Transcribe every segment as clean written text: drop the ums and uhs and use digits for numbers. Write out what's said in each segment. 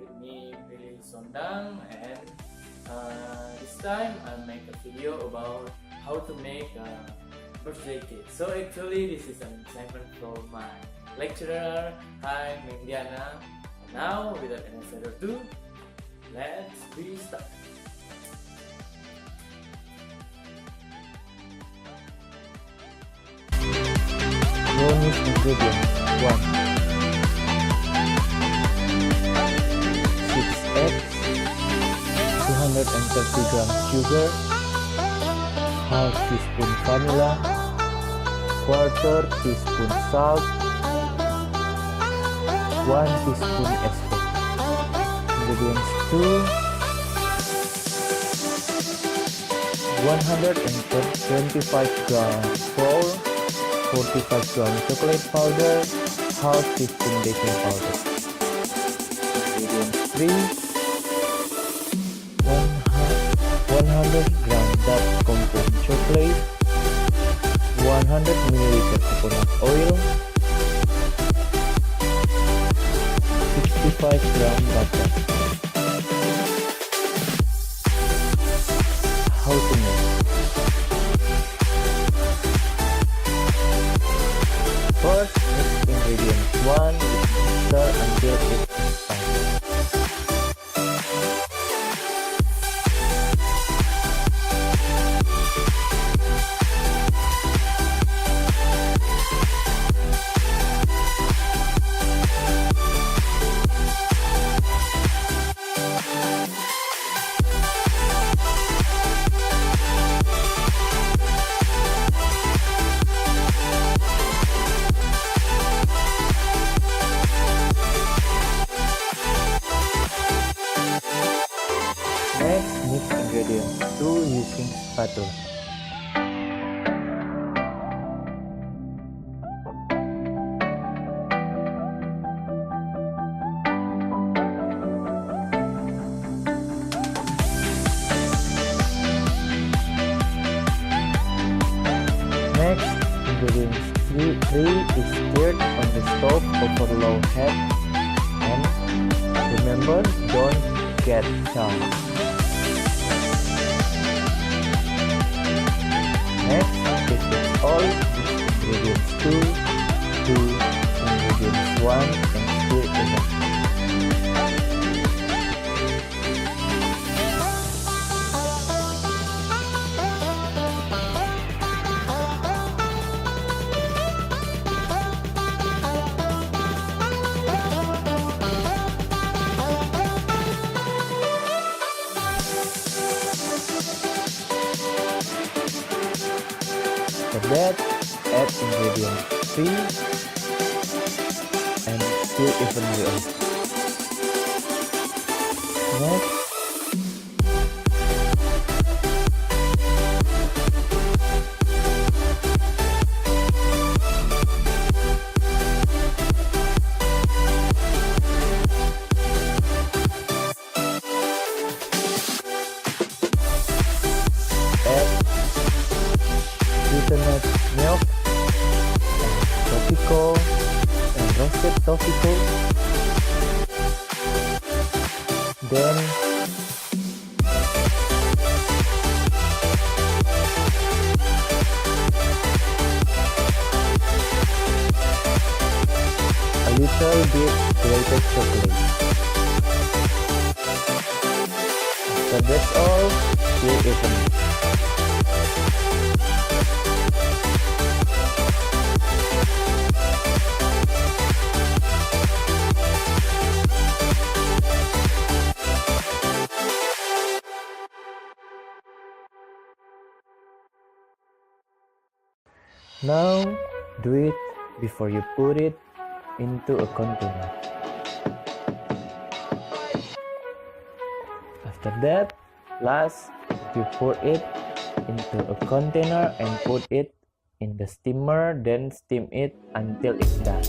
with me Billy Sondang, and this time I'll make a video about how to make a birthday cake. So actually this is an assignment from my lecturer. Hi Mendiana. Now without any further ado, let's start. Bonus ingredients 1. 6 eggs, 230 grams sugar, half teaspoon vanilla, quarter teaspoon salt, 1 teaspoon espresso. Ingredients 2. 125 grams flour, 45 grams chocolate powder, half teaspoon baking powder. Ingredients 3. 100 grams dark compound chocolate, 100 ml coconut oil, 65 grams butter. How to make? First, mix ingredients 1 with mixer until it is fine. Next, mix ingredients 2 using spatula. Next, ingredients 3 is stirred on the stove over low heat, and remember, don't get charred. Next, this is all ingredients 2 to ingredients 1 and stir enough. For that, add ingredient 3 and stir evenly on. Next, add sweetened milk and toffee and roasted toffee. Then a little bit grated chocolate. So that's all. Stir evenly. Now, do it before you put it into a container. After that, last, you pour it into a container and put it in the steamer, then steam it until it's done.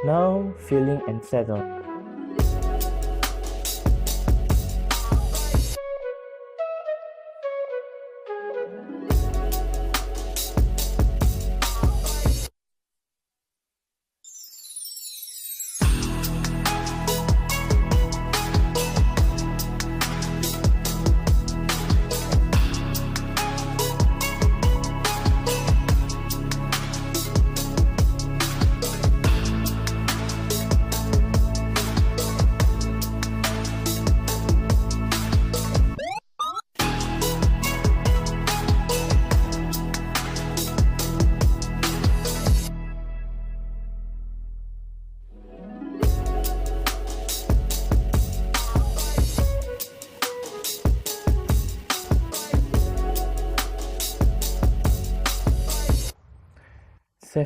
Now, filling and settle.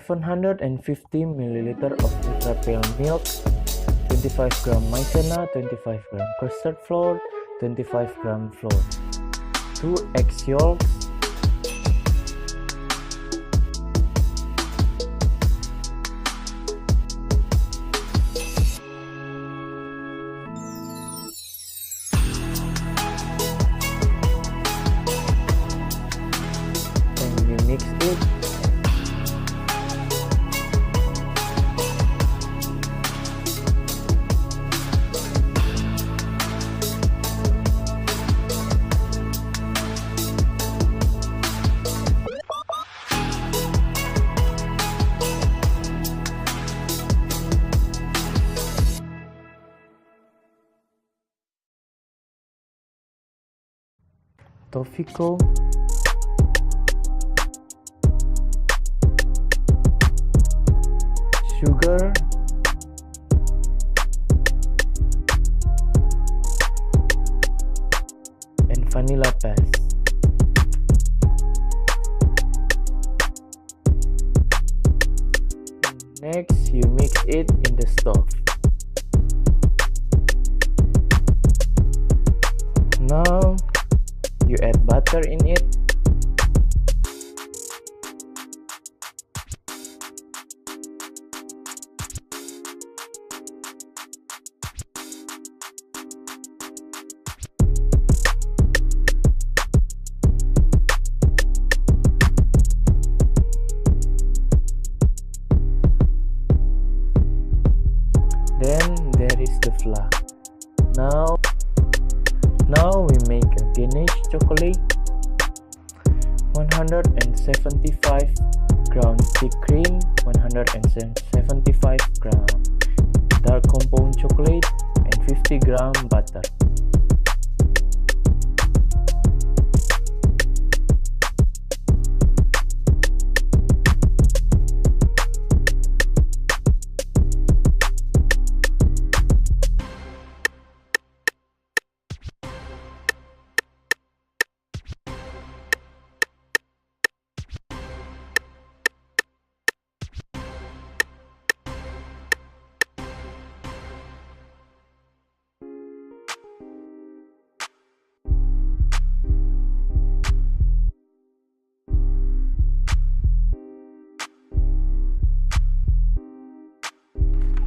750 milliliter of ultra pale milk, 25 gram maizena, 25 gram custard flour, 25 gram flour, 2 egg yolks, and we mix it. Tofiko, sugar, and vanilla paste. Next, you mix it in the stove. Now, you add butter in it. Then there is the flour. Now we make a ganache chocolate. 175 ground thick cream, 175 gram dark compound chocolate, and 50 gram butter.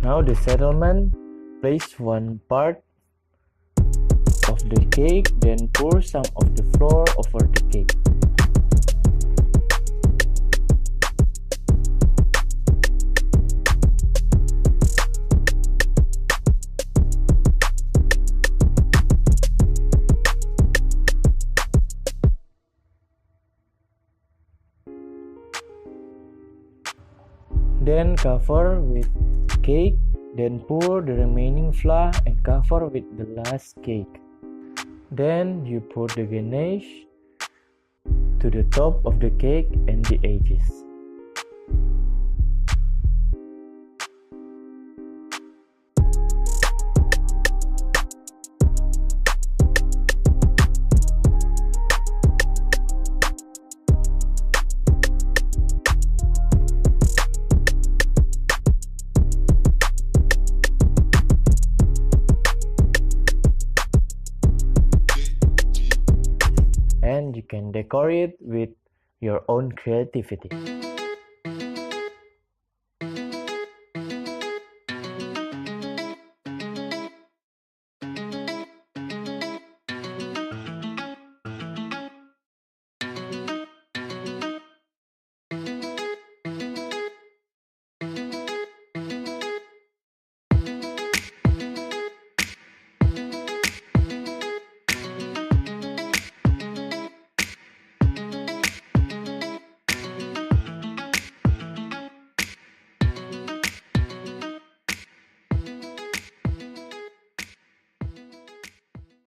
Now the settlement, place one part of the cake, then pour some of the flour over the cake. Then cover with cake, then pour the remaining flour and cover with the last cake. Then you pour the ganache to the top of the cake and the edges. And you can decorate with your own creativity.